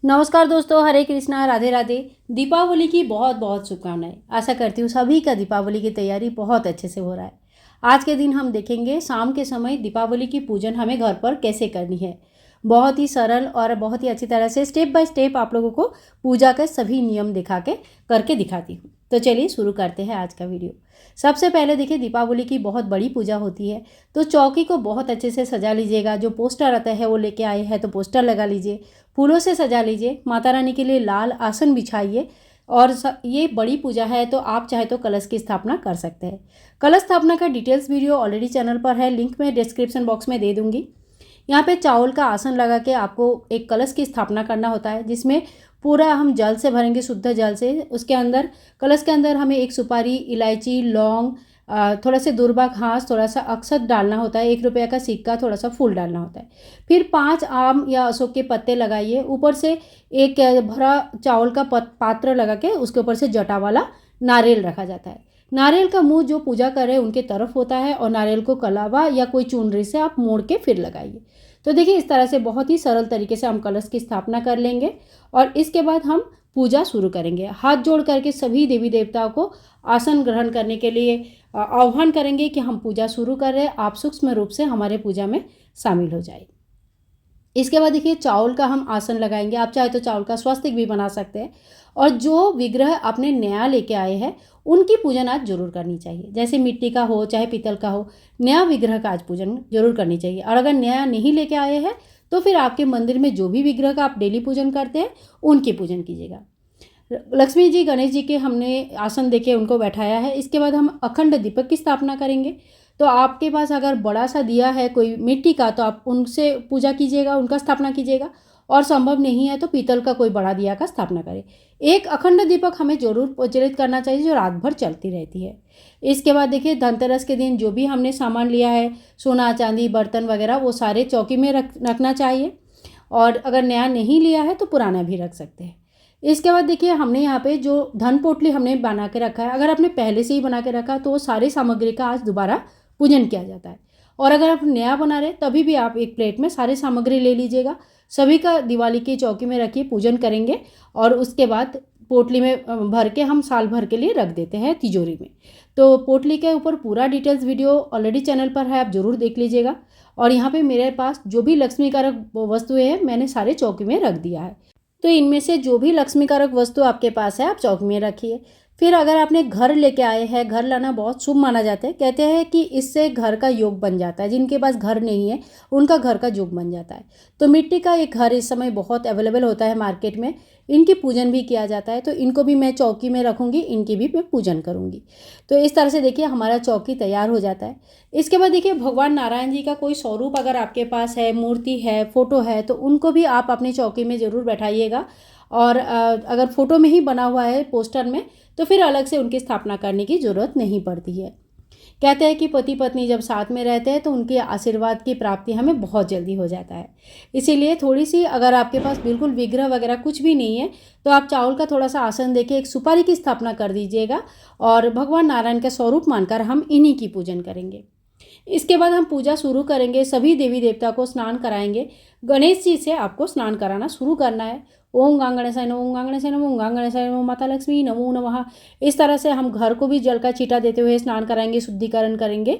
नमस्कार दोस्तों, हरे कृष्णा, राधे राधे। दीपावली की बहुत बहुत शुभकामनाएं। आशा करती हूँ सभी का दीपावली की तैयारी बहुत अच्छे से हो रहा है। आज के दिन हम देखेंगे शाम के समय दीपावली की पूजन हमें घर पर कैसे करनी है। बहुत ही सरल और बहुत ही अच्छी तरह से स्टेप बाय स्टेप आप लोगों को पूजा के सभी नियम दिखा के करके दिखाती हूँ। तो चलिए शुरू करते हैं आज का वीडियो। सबसे पहले देखिए, दीपावली की बहुत बड़ी पूजा होती है, तो चौकी को बहुत अच्छे से सजा लीजिएगा। जो पोस्टर आता है वो लेके आए हैं तो पोस्टर लगा लीजिए, फूलों से सजा लीजिए। माता रानी के लिए लाल आसन बिछाइए। और ये बड़ी पूजा है तो आप चाहे तो कलश की स्थापना कर सकते हैं। कलश स्थापना का डिटेल्स वीडियो ऑलरेडी चैनल पर है, लिंक मैं डिस्क्रिप्शन बॉक्स में दे दूंगी। यहाँ पे चावल का आसन लगा के आपको एक कलश की स्थापना करना होता है, जिसमें पूरा हम जल से भरेंगे, शुद्ध जल से। उसके अंदर, कलश के अंदर हमें एक सुपारी, इलायची, लौंग, थोड़ा सा दूर्वा घास, थोड़ा सा अक्षत डालना होता है, 1 रुपये का सिक्का, थोड़ा सा फूल डालना होता है। फिर 5 आम या अशोक के पत्ते लगाइए। ऊपर से एक भरा चावल का पात्र लगा के उसके ऊपर से जटा वाला नारियल रखा जाता है। नारियल का मुंह जो पूजा कर रहे हैं उनके तरफ होता है, और नारियल को कलावा या कोई चुनरी से आप मोड़ के फिर लगाइए। तो देखिए, इस तरह से बहुत ही सरल तरीके से हम कलश की स्थापना कर लेंगे। और इसके बाद हम पूजा शुरू करेंगे। हाथ जोड़ करके सभी देवी देवताओं को आसन ग्रहण करने के लिए आह्वान करेंगे कि हम पूजा शुरू कर रहे हैं, आप सूक्ष्म रूप से हमारे पूजा में शामिल हो जाए। इसके बाद देखिए, चावल का हम आसन लगाएंगे। आप चाहे तो चावल का स्वस्तिक भी बना सकते हैं। और जो विग्रह आपने नया लेके आए हैं उनकी पूजन आज जरूर करनी चाहिए। जैसे मिट्टी का हो चाहे पीतल का हो, नया विग्रह का आज पूजन जरूर करनी चाहिए। और अगर नया नहीं लेके आए हैं तो फिर आपके मंदिर में जो भी विग्रह का आप डेली पूजन करते हैं उनकी पूजन कीजिएगा। लक्ष्मी जी, गणेश जी के हमने आसन देके उनको बैठाया है। इसके बाद हम अखंड दीपक की स्थापना करेंगे। तो आपके पास अगर बड़ा सा दिया है कोई मिट्टी का, तो आप उनसे पूजा कीजिएगा, उनका स्थापना कीजिएगा। और संभव नहीं है तो पीतल का कोई बड़ा दिया का स्थापना करें। एक अखंड दीपक हमें जरूर प्रज्वलित करना चाहिए जो रात भर चलती रहती है। इसके बाद देखिए, धनतेरस के दिन जो भी हमने सामान लिया है, सोना चांदी बर्तन वगैरह, वो सारे चौकी में रखना चाहिए। और अगर नया नहीं लिया है तो पुराना भी रख सकते हैं। इसके बाद देखिए, हमने यहाँ पे जो धन पोटली हमने बना के रखा है, अगर आपने पहले से ही बना के रखा तो वो सारी सामग्री का आज दोबारा पूजन किया जाता है। और अगर आप नया बना रहे तभी भी आप एक प्लेट में सारी सामग्री ले लीजिएगा। सभी का दिवाली की चौकी में रखिए, पूजन करेंगे। और उसके बाद पोटली में भर के हम साल भर के लिए रख देते हैं तिजोरी में। तो पोटली के ऊपर पूरा डिटेल्स वीडियो ऑलरेडी चैनल पर है, आप ज़रूर देख लीजिएगा। और यहाँ पे मेरे पास जो भी लक्ष्मीकारक वस्तुएं हैं मैंने सारे चौकी में रख दिया है। तो इनमें से जो भी लक्ष्मीकारक वस्तु आपके पास है आप चौक में रखिए। फिर अगर आपने घर लेके आए हैं, घर लाना बहुत शुभ माना जाता है। कहते हैं कि इससे घर का योग बन जाता है। जिनके पास घर नहीं है उनका घर का योग बन जाता है। तो मिट्टी का एक घर इस समय बहुत अवेलेबल होता है मार्केट में, इनकी पूजन भी किया जाता है। तो इनको भी मैं चौकी में रखूँगी, इनकी भी मैं पूजन करूँगी। तो इस तरह से देखिए हमारा चौकी तैयार हो जाता है। इसके बाद देखिए, भगवान नारायण जी का कोई स्वरूप अगर आपके पास है, मूर्ति है, फोटो है, तो उनको भी आप अपनी चौकी में ज़रूर बैठाइएगा। और अगर फोटो में ही बना हुआ है पोस्टर में तो फिर अलग से उनकी स्थापना करने की ज़रूरत नहीं पड़ती है। कहते हैं कि पति पत्नी जब साथ में रहते हैं तो उनके आशीर्वाद की प्राप्ति हमें बहुत जल्दी हो जाता है। इसीलिए थोड़ी सी, अगर आपके पास बिल्कुल विग्रह वगैरह कुछ भी नहीं है तो आप चावल का थोड़ा सा आसन देके एक सुपारी की स्थापना कर दीजिएगा। और भगवान नारायण का स्वरूप मानकर हम इन्हीं की पूजन करेंगे। इसके बाद हम पूजा शुरू करेंगे। सभी देवी देवता को स्नान कराएंगे। गणेश जी से आपको स्नान कराना शुरू करना है। ओम गणेशाय नमः, ओम गणेशाय नमः, ओम गणेशाय नमः, माता लक्ष्मी नमो नमः। इस तरह से हम घर को भी जल का छींटा देते हुए स्नान कराएंगे, शुद्धिकरण करेंगे।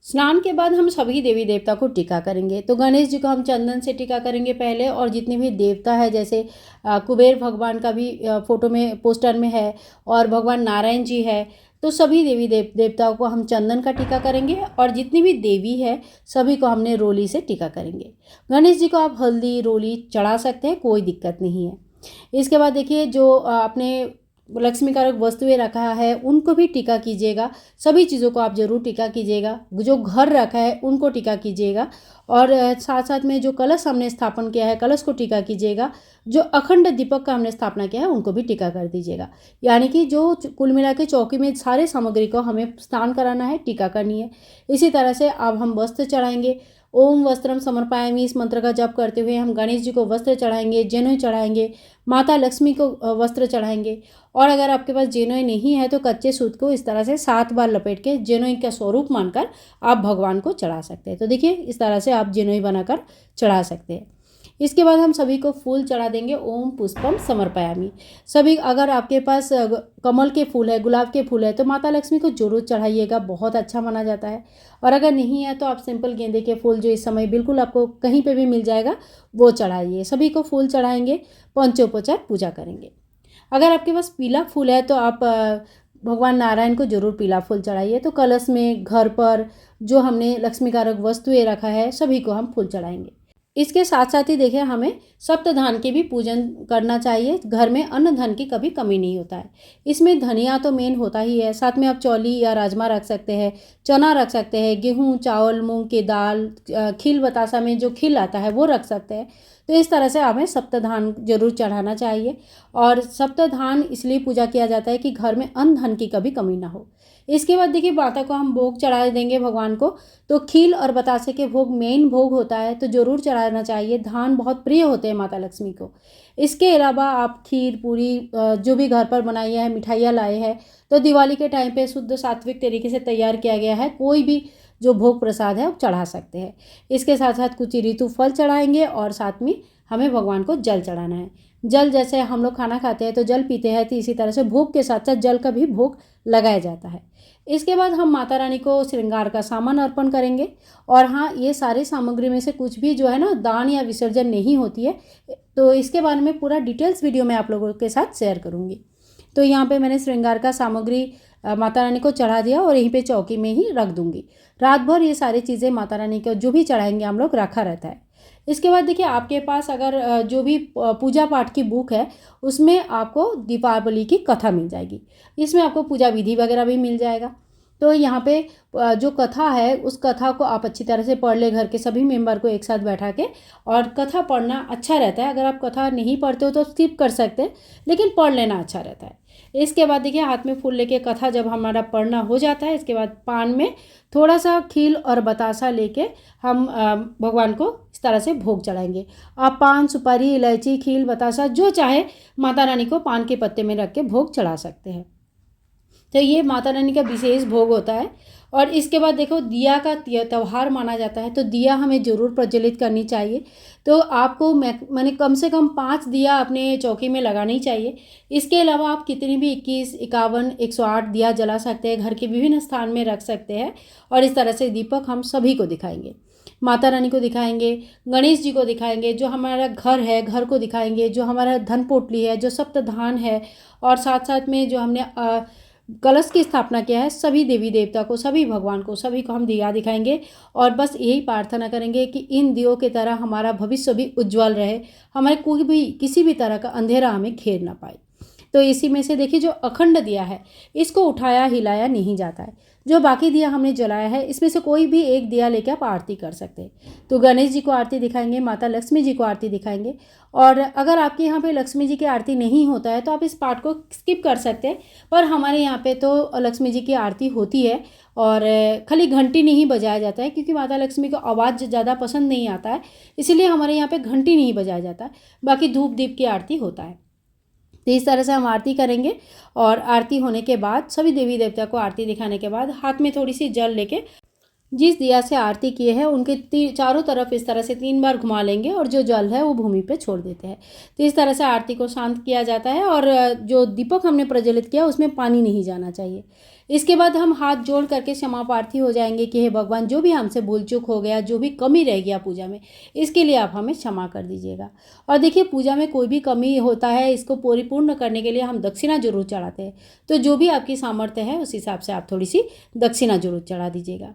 स्नान के बाद हम सभी देवी देवता को टीका करेंगे। तो गणेश जी को हम चंदन से टीका करेंगे पहले, और जितने भी देवता है जैसे कुबेर भगवान का भी फोटो में पोस्टर में है, और भगवान नारायण जी है, तो सभी देवी देवताओं को हम चंदन का टीका करेंगे। और जितनी भी देवी है सभी को हमने रोली से टीका करेंगे। गणेश जी को आप हल्दी रोली चढ़ा सकते हैं, कोई दिक्कत नहीं है। इसके बाद देखिए, जो आपने लक्ष्मीकारक वस्तुएं रखा है उनको भी टीका कीजिएगा। सभी चीज़ों को आप जरूर टीका कीजिएगा। जो घर रखा है उनको टीका कीजिएगा। और साथ साथ में जो कलश हमने स्थापन किया है कलश को टीका कीजिएगा। जो अखंड दीपक का हमने स्थापना किया है उनको भी टीका कर दीजिएगा। यानी कि जो कुल मिला के चौकी में सारे सामग्री को हमें स्नान कराना है, टीका करनी है। इसी तरह से अब हम वस्त्र चढ़ाएंगे। ओम वस्त्रम समर्पयामि, इस मंत्र का जप करते हुए हम गणेश जी को वस्त्र चढ़ाएंगे, जनेऊ चढ़ाएंगे, माता लक्ष्मी को वस्त्र चढ़ाएंगे। और अगर आपके पास जनेऊ नहीं है तो कच्चे सूत को इस तरह से 7 बार लपेट के जनेऊ का स्वरूप मानकर आप भगवान को चढ़ा सकते हैं। तो देखिए, इस तरह से आप जनेऊ बनाकर चढ़ा सकते हैं। इसके बाद हम सभी को फूल चढ़ा देंगे ओम पुष्पम समर्पयामि। सभी अगर आपके पास कमल के फूल है, गुलाब के फूल है तो माता लक्ष्मी को जरूर चढ़ाइएगा, बहुत अच्छा माना जाता है। और अगर नहीं है तो आप सिंपल गेंदे के फूल जो इस समय बिल्कुल आपको कहीं पे भी मिल जाएगा वो चढ़ाइए। सभी को फूल चढ़ाएंगे, पंचोपचार पूजा करेंगे। अगर आपके पास पीला फूल है तो आप भगवान नारायण को जरूर पीला फूल चढ़ाइए। तो कलश में, घर पर जो हमने लक्ष्मीकारक वस्तुएं रखा है सभी को हम फूल चढ़ाएंगे। इसके साथ साथ ही देखिए हमें सप्तधान की भी पूजन करना चाहिए। घर में अन्न धन की कभी कमी नहीं होता है। इसमें धनिया तो मेन होता ही है, साथ में आप चौली या राजमा रख सकते हैं, चना रख सकते हैं, गेहूँ, चावल, मूंग की दाल, खील बतासा में जो खील आता है वो रख सकते हैं। तो इस तरह से हमें सप्तधान जरूर चढ़ाना चाहिए। और सप्तधान इसलिए पूजा किया जाता है कि घर में अन्न धन की कभी कमी ना हो। इसके बाद देखिए माता को हम भोग चढ़ा देंगे भगवान को। तो खील और बतासे के भोग मेन भोग होता है, तो जरूर चढ़ाना चाहिए। धान बहुत प्रिय होते हैं माता लक्ष्मी को। इसके अलावा आप खीर, पूरी, जो भी घर पर बनाई है, मिठाइयाँ लाए हैं तो दिवाली के टाइम पे शुद्ध सात्विक तरीके से तैयार किया गया है कोई भी जो भोग प्रसाद है वो चढ़ा सकते हैं। इसके साथ साथ कुछ ऋतु फल चढ़ाएंगे और साथ में हमें भगवान को जल चढ़ाना है। जल जैसे हम लोग खाना खाते हैं तो जल पीते हैं, तो इसी तरह से भोग के साथ साथ जल का भी भोग लगाया जाता है। इसके बाद हम माता रानी को श्रृंगार का सामान अर्पण करेंगे। और हाँ, ये सारी सामग्री में से कुछ भी जो है ना दान या विसर्जन नहीं होती है, तो इसके बारे में पूरा डिटेल्स वीडियो मैं आप लोगों के साथ शेयर करूँगी। तो यहाँ पे मैंने श्रृंगार का सामग्री माता रानी को चढ़ा दिया और यहीं पे चौकी में ही रख दूंगी। रात भर ये सारी चीज़ें माता रानी को जो भी चढ़ाएंगे हम लोग रखा रहता है। इसके बाद देखिए आपके पास अगर जो भी पूजा पाठ की बुक है उसमें आपको दीपावली की कथा मिल जाएगी। इसमें आपको पूजा विधि वगैरह भी मिल जाएगा। तो यहाँ पे जो कथा है उस कथा को आप अच्छी तरह से पढ़ ले, घर के सभी मेंबर को एक साथ बैठा के। और कथा पढ़ना अच्छा रहता है। अगर आप कथा नहीं पढ़ते हो तो स्किप कर सकते हैं, लेकिन पढ़ लेना अच्छा रहता है। इसके बाद देखिए हाथ में फूल लेके कथा जब हमारा पढ़ना हो जाता है, इसके बाद पान में थोड़ा सा खील और बतासा लेके हम भगवान को इस तरह से भोग चढ़ाएंगे। आप पान, सुपारी, इलायची, खील, बतासा जो चाहे माता रानी को पान के पत्ते में रख के भोग चढ़ा सकते हैं। तो ये माता रानी का विशेष भोग होता है। और इसके बाद देखो दिया का त्यौहार माना जाता है, तो दिया हमें ज़रूर प्रज्वलित करनी चाहिए। तो आपको मैंने कम से कम 5 दिया अपने चौकी में लगानी चाहिए। इसके अलावा आप कितनी भी 21, 51, 108 दिया जला सकते हैं, घर के विभिन्न स्थान में रख सकते हैं। और इस तरह से दीपक हम सभी को दिखाएंगे, माता रानी को दिखाएंगे, गणेश जी को दिखाएंगे, जो हमारा घर है घर को दिखाएंगे, जो हमारा धन पोटली है, जो सप्तधान है, और साथ साथ में जो हमने कलश की स्थापना किया है, सभी देवी देवता को, सभी भगवान को, सभी को हम दिया दिखाएंगे। और बस यही प्रार्थना करेंगे कि इन दियों की तरह हमारा भविष्य भी उज्जवल रहे, हमारे कोई भी किसी भी तरह का अंधेरा हमें घेर ना पाए। तो इसी में से देखिए जो अखंड दिया है इसको उठाया हिलाया नहीं जाता है। जो बाकी दिया हमने जलाया है इसमें से कोई भी एक दिया लेकर आप आरती कर सकते हैं। तो गणेश जी को आरती दिखाएंगे, माता लक्ष्मी जी को आरती दिखाएंगे। और अगर आपके यहाँ पे लक्ष्मी जी की आरती नहीं होता है तो आप इस पार्ट को स्किप कर सकते हैं, पर हमारे यहाँ पे तो लक्ष्मी जी की आरती होती है। और खाली घंटी नहीं बजाया जाता है क्योंकि माता लक्ष्मी को आवाज़ ज़्यादा पसंद नहीं आता है, इसीलिए हमारे यहाँ पे घंटी नहीं बजाया जाता। बाकी धूप दीप की आरती होता है। तो इस तरह से हम आरती करेंगे। और आरती होने के बाद सभी देवी देवता को आरती दिखाने के बाद हाथ में थोड़ी सी जल लेके जिस दिया से आरती किए हैं उनके चारों तरफ इस तरह से 3 बार घुमा लेंगे और जो जल है वो भूमि पे छोड़ देते हैं। तो इस तरह से आरती को शांत किया जाता है। और जो दीपक हमने प्रज्वलित किया उसमें पानी नहीं जाना चाहिए। इसके बाद हम हाथ जोड़ करके क्षमा प्रार्थी हो जाएंगे कि हे भगवान, जो भी हमसे भूल चूक हो गया, जो भी कमी रह गया पूजा में, इसके लिए आप हमें क्षमा कर दीजिएगा। और देखिए पूजा में कोई भी कमी होता है इसको परिपूर्ण करने के लिए हम दक्षिणा जरूर चढ़ाते हैं। तो जो भी आपकी सामर्थ्य है उस हिसाब से आप थोड़ी सी दक्षिणा जरूर चढ़ा दीजिएगा।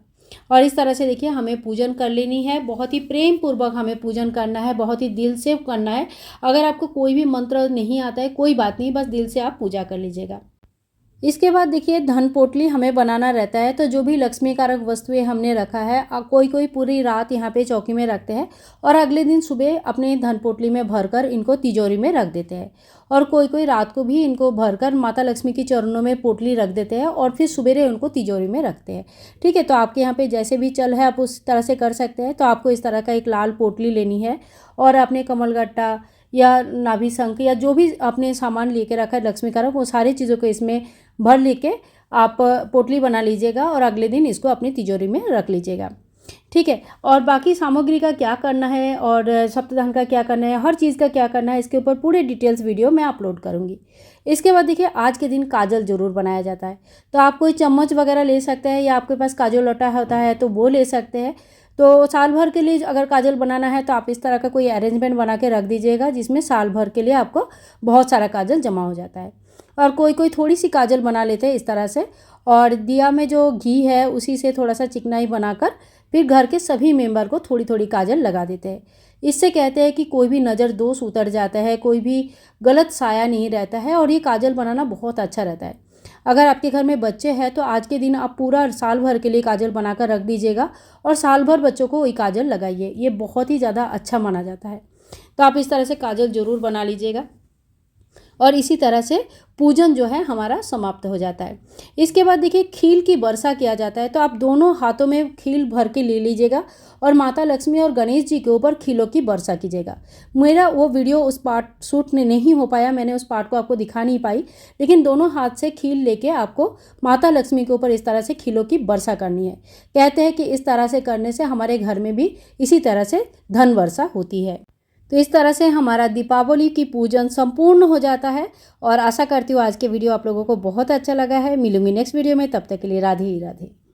और इस तरह से देखिए हमें पूजन कर लेनी है, बहुत ही प्रेम पूर्वक हमें पूजन करना है, बहुत ही दिल से करना है। अगर आपको कोई भी मंत्र नहीं आता है कोई बात नहीं, बस दिल से आप पूजा कर लीजिएगा। इसके बाद देखिए धन पोटली हमें बनाना रहता है। तो जो भी लक्ष्मी कारक वस्तुएं हमने रखा है, कोई कोई पूरी रात यहाँ पे चौकी में रखते हैं और अगले दिन सुबह अपने धन पोटली में भरकर इनको तिजोरी में रख देते हैं। और कोई कोई रात को भी इनको भरकर माता लक्ष्मी के चरणों में पोटली रख देते हैं और फिर सुबेरे उनको तिजोरी में रखते हैं। ठीक है, तो आपके यहाँ पे जैसे भी चल है आप उस तरह से कर सकते हैं। तो आपको इस तरह का एक लाल पोटली लेनी है और अपने कमलगट्टा या नाभि शंख या जो भी आपने सामान लेके रखा है लक्ष्मी कारक, वो सारी चीज़ों को इसमें भर लेके आप पोटली बना लीजिएगा और अगले दिन इसको अपनी तिजोरी में रख लीजिएगा। ठीक है। और बाकी सामग्री का क्या करना है और सप्तधान का क्या करना है, हर चीज़ का क्या करना है, इसके ऊपर पूरे डिटेल्स वीडियो मैं अपलोड करूँगी। इसके बाद देखिए, आज के दिन काजल ज़रूर बनाया जाता है। तो आप कोई चम्मच वगैरह ले सकते हैं या आपके पास काजल लोटा होता है तो वो ले सकते हैं। तो साल भर के लिए अगर काजल बनाना है तो आप इस तरह का कोई अरेंजमेंट बना के रख दीजिएगा जिसमें साल भर के लिए आपको बहुत सारा काजल जमा हो जाता है। और कोई कोई थोड़ी सी काजल बना लेते हैं इस तरह से, और दिया में जो घी है उसी से थोड़ा सा चिकनाई बनाकर फिर घर के सभी मेंबर को थोड़ी थोड़ी काजल लगा देते हैं। इससे कहते हैं कि कोई भी नज़र दोष उतर जाता है, कोई भी गलत साया नहीं रहता है, और ये काजल बनाना बहुत अच्छा रहता है। अगर आपके घर में बच्चे हैं तो आज के दिन आप पूरा साल भर के लिए काजल बनाकर रख दीजिएगा और साल भर बच्चों को वही काजल लगाइए, ये बहुत ही ज़्यादा अच्छा माना जाता है। तो आप इस तरह से काजल ज़रूर बना लीजिएगा और इसी तरह से पूजन जो है हमारा समाप्त हो जाता है। इसके बाद देखिए, खील की वर्षा किया जाता है। तो आप दोनों हाथों में खील भर के ले लीजिएगा और माता लक्ष्मी और गणेश जी के ऊपर खीलों की वर्षा कीजिएगा। मेरा वो वीडियो उस पार्ट शूट नहीं हो पाया, मैंने उस पार्ट को आपको दिखा नहीं पाई, लेकिन दोनों हाथ से खील लेके आपको माता लक्ष्मी के ऊपर इस तरह से खीलों की वर्षा करनी है। कहते हैं कि इस तरह से करने से हमारे घर में भी इसी तरह से धन वर्षा होती है। तो इस तरह से हमारा दीपावली की पूजन संपूर्ण हो जाता है और आशा करती हूँ आज के वीडियो आप लोगों को बहुत अच्छा लगा है। मिलूंगी नेक्स्ट वीडियो में, तब तक के लिए राधे ही राधे।